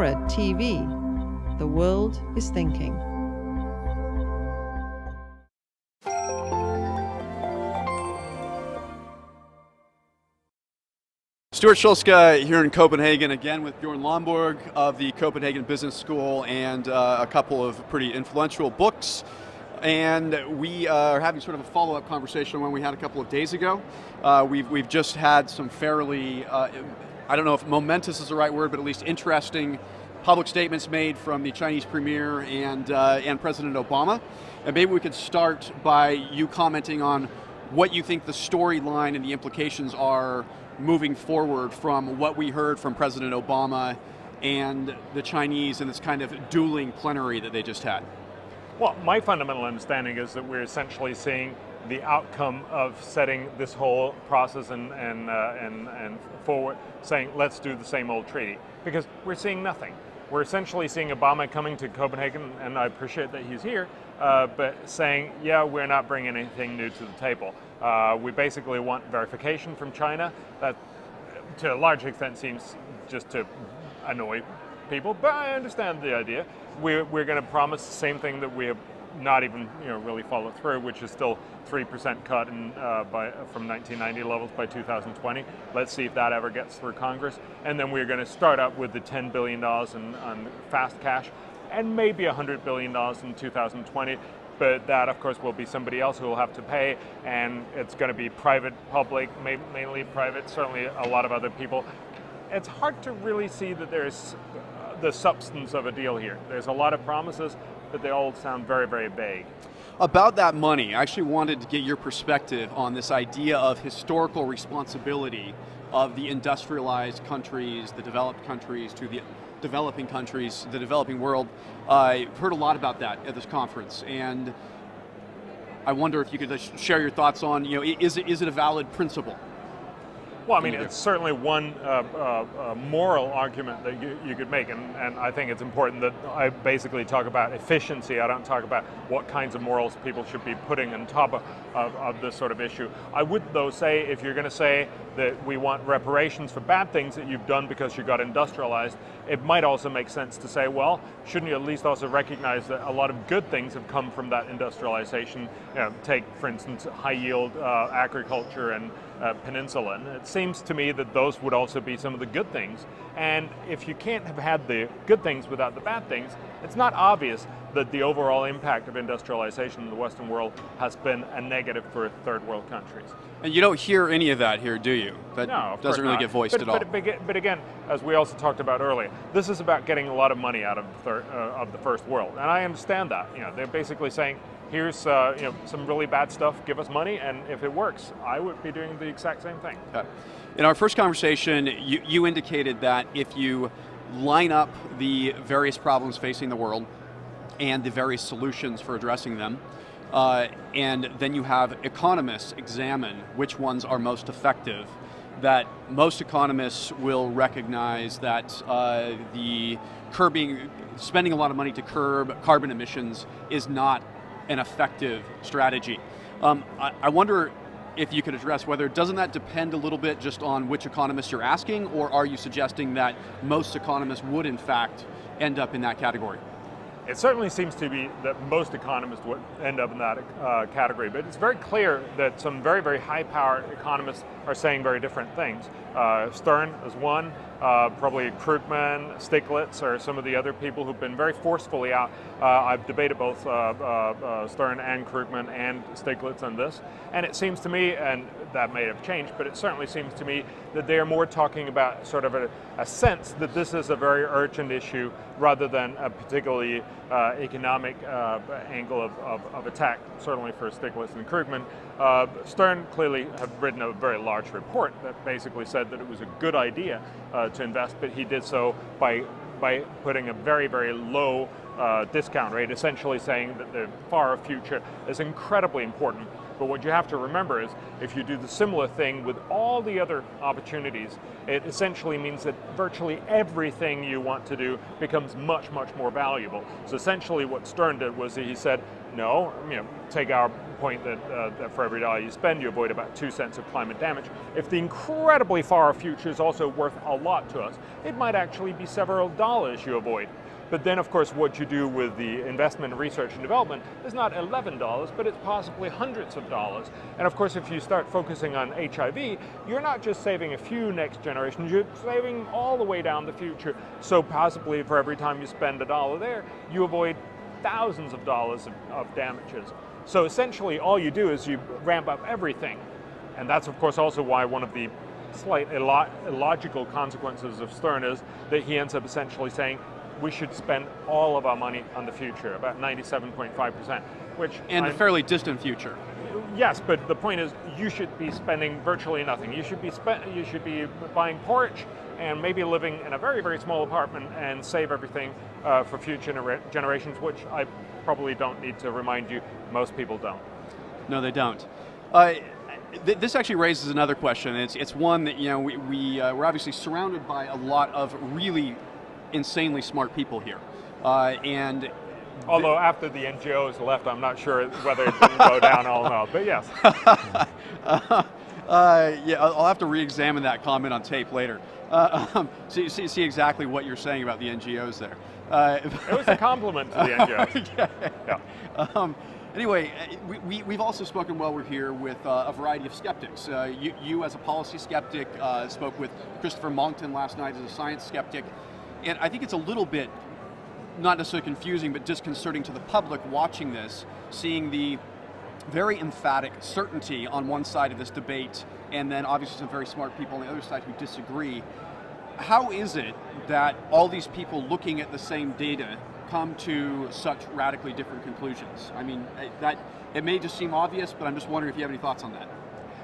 FORA.tv. The world is thinking. Stuart Schulzke here in Copenhagen again with Bjørn Lomborg of the Copenhagen Business School and a couple of pretty influential books. And we are having sort of a follow-up conversation on one we had a couple of days ago. We've just had some fairly, I don't know if momentous is the right word, but at least interesting public statements made from the Chinese Premier and President Obama. And maybe we could start by you commenting on what you think the storyline and the implications are moving forward from what we heard from President Obama and the Chinese in this kind of dueling plenary that they just had. Well, my fundamental understanding is that we're essentially seeing the outcome of setting this whole process and forward, saying let's do the same old treaty, because we're seeing nothing. We're essentially seeing Obama coming to Copenhagen, and I appreciate that he's here, but saying, yeah, we're not bringing anything new to the table. We basically want verification from China. That, to a large extent, seems just to annoy people, but I understand the idea. We're going to promise the same thing that we have not even really followed through, which is still 3% cut from 1990 levels by 2020. Let's see if that ever gets through Congress. And then we're going to start up with the $10 billion on fast cash and maybe $100 billion in 2020. But that, of course, will be somebody else who will have to pay, and it's going to be private, public, mainly private, certainly a lot of other people. It's hard to really see that there's the substance of a deal here. There's a lot of promises, but they all sound very, very vague. About that money, I actually wanted to get your perspective on this idea of historical responsibility of the industrialized countries, the developed countries, to the developing countries, the developing world. I heard a lot about that at this conference, and I wonder if you could share your thoughts on, is it a valid principle? Well, I mean, it's certainly one moral argument that you could make, and I think it's important that I basically talk about efficiency. I don't talk about what kinds of morals people should be putting on top of this sort of issue. I would, though, say if you're going to say that we want reparations for bad things that you've done because you got industrialized, it might also make sense to say, well, shouldn't you at least also recognize that a lot of good things have come from that industrialization? Take, for instance, high-yield agriculture and peninsula. And it seems to me that those would also be some of the good things. And if you can't have had the good things without the bad things, it's not obvious that the overall impact of industrialization in the Western world has been a negative for third world countries. And you don't hear any of that here, do you? That no, doesn't really get voiced at all. But again, as we also talked about earlier, this is about getting a lot of money out of the first world. And I understand that. They're basically saying, here's some really bad stuff, give us money, and if it works, I would be doing the exact same thing. Okay. In our first conversation, you indicated that if you line up the various problems facing the world and the various solutions for addressing them, and then you have economists examine which ones are most effective, that most economists will recognize that spending a lot of money to curb carbon emissions is not an effective strategy. I wonder if you could address whether, doesn't that depend a little bit just on which economists you're asking, or are you suggesting that most economists would in fact end up in that category? It certainly seems to be that most economists would end up in that category, but it's very clear that some very, very high-powered economists are saying very different things. Stern is one, probably Krugman, Stiglitz are some of the other people who've been very forcefully out. I've debated both Stern and Krugman and Stiglitz on this, and it seems to me, and that may have changed, but it certainly seems to me that they are more talking about sort of a sense that this is a very urgent issue rather than a particularly economic angle of attack, certainly for Stiglitz and Krugman. Stern clearly have written a very large report that basically said that it was a good idea to invest, but he did so by putting a very, very low discount rate, essentially saying that the far future is incredibly important. But what you have to remember is, if you do the similar thing with all the other opportunities, it essentially means that virtually everything you want to do becomes much, much more valuable. So essentially what Stern did was he said, no, take our point that for every dollar you spend, you avoid about 2 cents of climate damage. If the incredibly far future is also worth a lot to us, it might actually be several dollars you avoid. But then, of course, what you do with the investment in research and development is not $11, but it's possibly hundreds of dollars. And of course, if you start focusing on HIV, you're not just saving a few next generations, you're saving all the way down the future. So possibly for every time you spend a dollar there, you avoid thousands of dollars of damages. So essentially, all you do is you ramp up everything. And that's, of course, also why one of the slight illogical consequences of Stern is that he ends up essentially saying, we should spend all of our money on the future, about 97.5%, which... And a fairly distant future. Yes, but the point is you should be spending virtually nothing. You should be buying porridge and maybe living in a very, very small apartment and save everything for future generations, which I probably don't need to remind you, most people don't. No, they don't. This actually raises another question. It's one that, you know, we're obviously surrounded by a lot of really insanely smart people here, and although after the NGOs left, I'm not sure whether it didn't go down all in all, but yes. Yeah, I'll have to re-examine that comment on tape later. See exactly what you're saying about the NGOs there. It was a compliment to the NGOs. Yeah. Anyway, we've also spoken while we're here with a variety of skeptics. You as a policy skeptic, spoke with Christopher Monckton last night as a science skeptic. And I think it's a little bit, not necessarily confusing, but disconcerting to the public watching this, seeing the very emphatic certainty on one side of this debate, and then obviously some very smart people on the other side who disagree. How is it that all these people looking at the same data come to such radically different conclusions? I mean, it may just seem obvious, but I'm just wondering if you have any thoughts on that.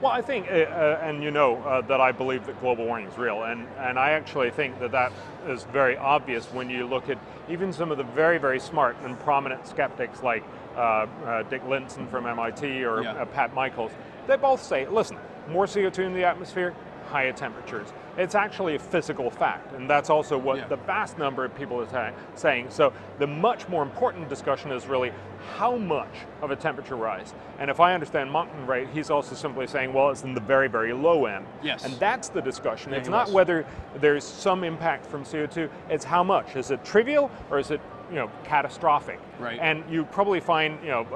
Well, I think, and you know that I believe that global warming is real, and I actually think that is very obvious when you look at even some of the very, very smart and prominent skeptics like Dick Lindzen from MIT or Pat Michaels. They both say, listen, more CO2 in the atmosphere, higher temperatures. It's actually a physical fact, and that's also what the vast number of people are saying. So the much more important discussion is really how much of a temperature rise. And if I understand Monckton right, he's also simply saying, well, it's in the very, very low end. Yes. And that's the discussion. It's not whether there's some impact from CO2, it's how much. Is it trivial or is it, you know, catastrophic? Right. And you probably find, you know,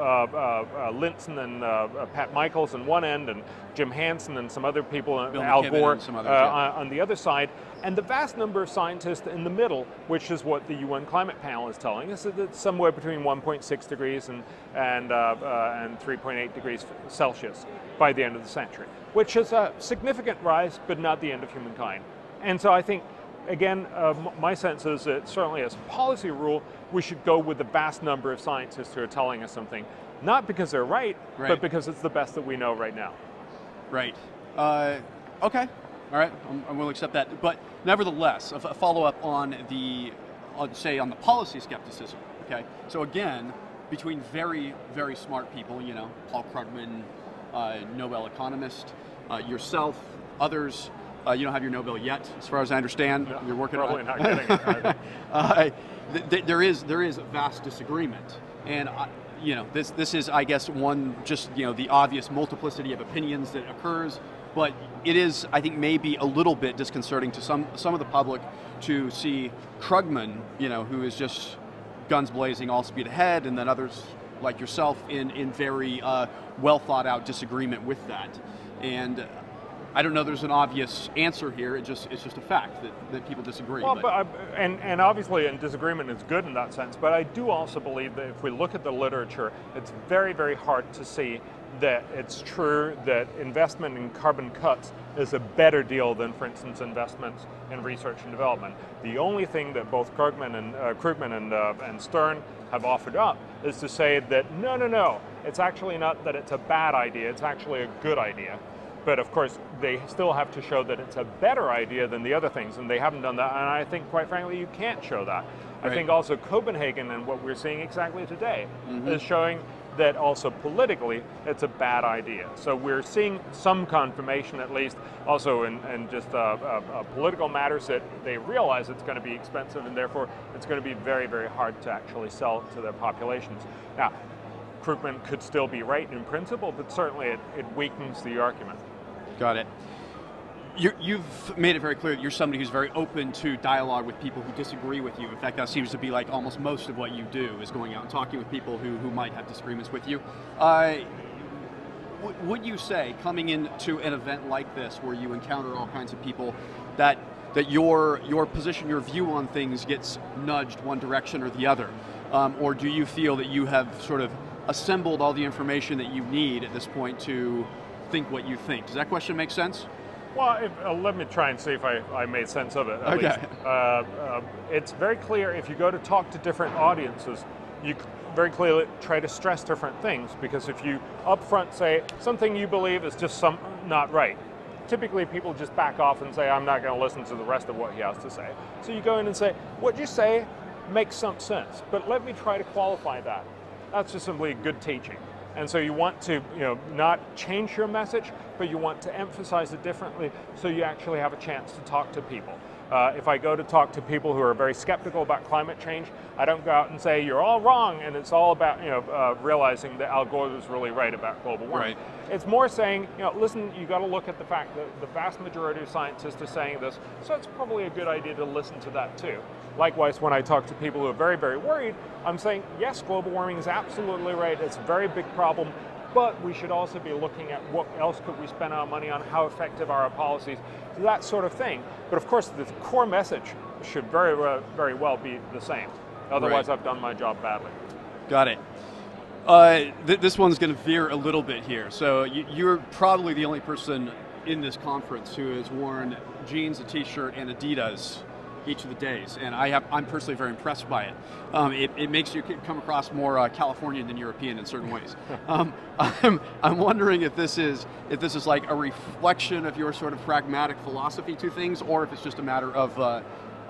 Lindzen and Pat Michaels on one end, and Jim Hansen and some other people, Al Gore on the other side, and the vast number of scientists in the middle, which is what the UN climate panel is telling us, that it's somewhere between 1.6 degrees and 3.8 degrees Celsius by the end of the century, which is a significant rise, but not the end of humankind. And so I think, again, my sense is that certainly as a policy rule, we should go with the vast number of scientists who are telling us something, not because they're right, but because it's the best that we know right now. Right. Okay. All right. I'm willing to accept that. But nevertheless, a follow-up on the policy skepticism. Okay. So again, between very, very smart people, you know, Paul Krugman, Nobel economist, yourself, others. You don't have your Nobel yet, as far as I understand. No, you're working on it. Probably not getting it. There is vast disagreement, and you know, this is, I guess, one just, you know, the obvious multiplicity of opinions that occurs. But it is, I think, maybe a little bit disconcerting to some of the public to see Krugman, you know, who is just guns blazing, all speed ahead, and then others like yourself in very well thought out disagreement with that. And I don't know there's an obvious answer here, it's just a fact that people disagree. Well, and obviously disagreement is good in that sense, but I do also believe that if we look at the literature, it's very, very hard to see that it's true that investment in carbon cuts is a better deal than, for instance, investments in research and development. The only thing that both Krugman and Stern have offered up is to say that no, it's actually not that it's a bad idea, it's actually a good idea. But of course, they still have to show that it's a better idea than the other things, and they haven't done that, and I think, quite frankly, you can't show that. Right. I think also Copenhagen and what we're seeing exactly today is showing that also politically, it's a bad idea. So we're seeing some confirmation, at least, also in just political matters, that they realize it's going to be expensive, and therefore it's going to be very, very hard to actually sell to their populations. Now, recruitment could still be right in principle, but certainly it weakens the argument. Got it. You've made it very clear that you're somebody who's very open to dialogue with people who disagree with you. In fact, that seems to be like almost most of what you do, is going out and talking with people who might have disagreements with you. Would you say, coming into an event like this, where you encounter all kinds of people, that your position, your view on things gets nudged one direction or the other? Or do you feel that you have sort of assembled all the information that you need at this point to think what you think? Does that question make sense? Well, let me try and see if I made sense of it, at least. It's very clear if you go to talk to different audiences, you very clearly try to stress different things, because if you upfront say something you believe is just not right, typically people just back off and say, I'm not going to listen to the rest of what he has to say. So you go in and say, what you say makes some sense, but let me try to qualify that. That's just simply good teaching. And so you want to, not change your message, but you want to emphasize it differently so you actually have a chance to talk to people. If I go to talk to people who are very skeptical about climate change, I don't go out and say, you're all wrong, and it's all about realizing that Al Gore was really right about global warming. Right. It's more saying, listen, you got to look at the fact that the vast majority of scientists are saying this, so it's probably a good idea to listen to that too. Likewise, when I talk to people who are very, very worried, I'm saying, yes, global warming is absolutely right, it's a very big problem, but we should also be looking at what else could we spend our money on, how effective are our policies, that sort of thing. But of course, the core message should very, very well be the same. Otherwise, right. I've done my job badly. Got it. This one's going to veer a little bit here. So you're probably the only person in this conference who has worn jeans, a t-shirt, and Adidas each of the days, and I'm personally very impressed by it. It makes you come across more Californian than European in certain ways. I'm wondering if this is like a reflection of your sort of pragmatic philosophy to things, or if it's just a matter of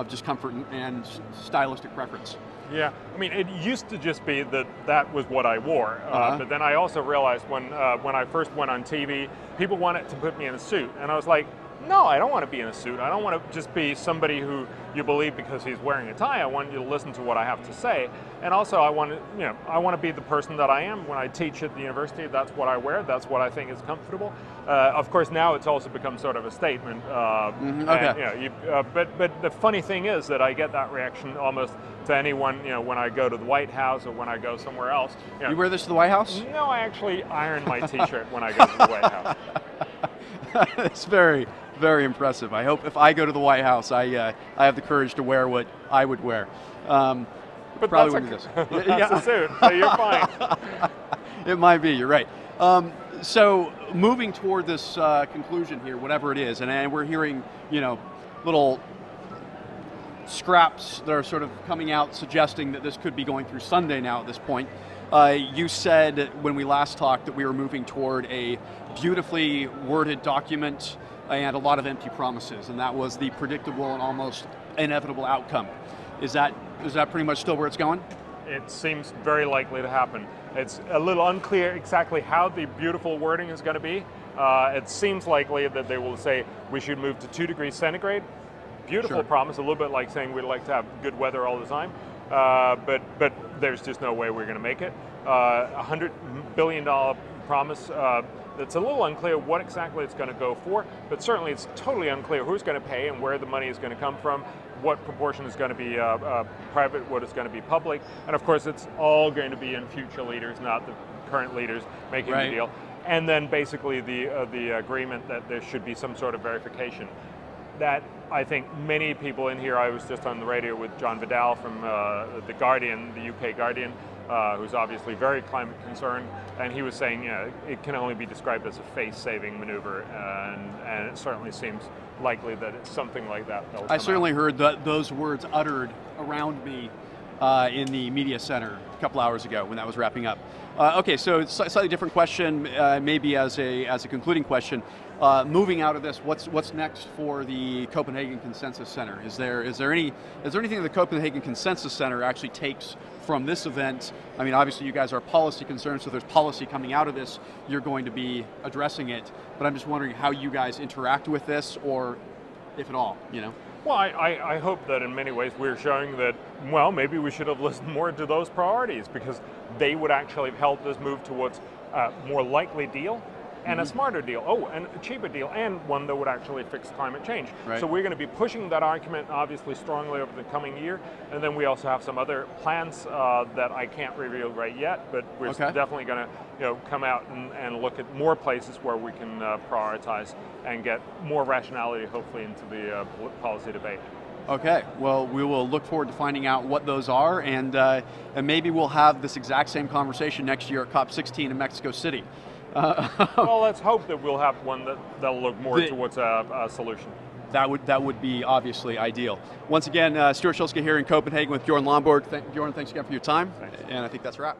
just comfort and stylistic preference. Yeah, I mean, it used to just be that was what I wore, but then I also realized when I first went on TV, people wanted to put me in a suit, and I was like, no, I don't want to be in a suit. I don't want to just be somebody who you believe because he's wearing a tie. I want you to listen to what I have to say. And also I want to be the person that I am when I teach at the university. That's what I wear. That's what I think is comfortable. Of course, now it's also become sort of a statement. Okay. But the funny thing is that I get that reaction almost to anyone, when I go to the White House or when I go somewhere else. You wear this to the White House? No, I actually iron my t-shirt when I go to the White House. It's very, very impressive. I hope if I go to the White House, I have the courage to wear what I would wear. But probably that's a suit, so you're fine. It might be, you're right. So moving toward this conclusion here, whatever it is, and we're hearing, little scraps that are sort of coming out suggesting that this could be going through Sunday now at this point. You said when we last talked that we were moving toward a beautifully worded document and a lot of empty promises, and that was the predictable and almost inevitable outcome. Is that pretty much still where it's going? It seems very likely to happen. It's a little unclear exactly how the beautiful wording is going to be. It seems likely that they will say we should move to 2 degrees centigrade. Beautiful Sure. promise, a little bit like saying we'd like to have good weather all the time. But there's just no way we're going to make it. $100 billion promise. It's a little unclear what exactly it's going to go for, but certainly it's totally unclear who's going to pay and where the money is going to come from, what proportion is going to be private, what is going to be public, and of course it's all going to be in future leaders, not the current leaders making Right. the deal. And then basically the agreement that there should be some sort of verification. That I think many people in here, I was just on the radio with John Vidal from The Guardian, the UK Guardian, who's obviously very climate concerned, and he was saying it can only be described as a face-saving maneuver, and it certainly seems likely that it's something like that. I certainly heard those words uttered around me in the media center a couple hours ago when that was wrapping up. Okay, so it's a slightly different question, maybe as a concluding question. Moving out of this, what's next for the Copenhagen Consensus Center? Is there anything that the Copenhagen Consensus Center actually takes from this event? I mean, obviously you guys are policy concerned, so there's policy coming out of this. You're going to be addressing it, but I'm just wondering how you guys interact with this, or if at all, you know? Well, I hope that in many ways we're showing that, well, maybe we should have listened more to those priorities, because they would actually have helped us move towards a more likely deal and a smarter deal, and a cheaper deal, and one that would actually fix climate change. Right. So we're going to be pushing that argument obviously strongly over the coming year, and then we also have some other plans that I can't reveal right yet, but we're definitely going to come out and look at more places where we can prioritize and get more rationality hopefully into the policy debate. Okay, well, we will look forward to finding out what those are, and maybe we'll have this exact same conversation next year at COP16 in Mexico City. Well, let's hope that we'll have one that'll look more towards a solution. That would be obviously ideal. Once again, Stuart Schulzke here in Copenhagen with Bjørn Lomborg. Bjørn, thanks again for your time, and I think that's a wrap.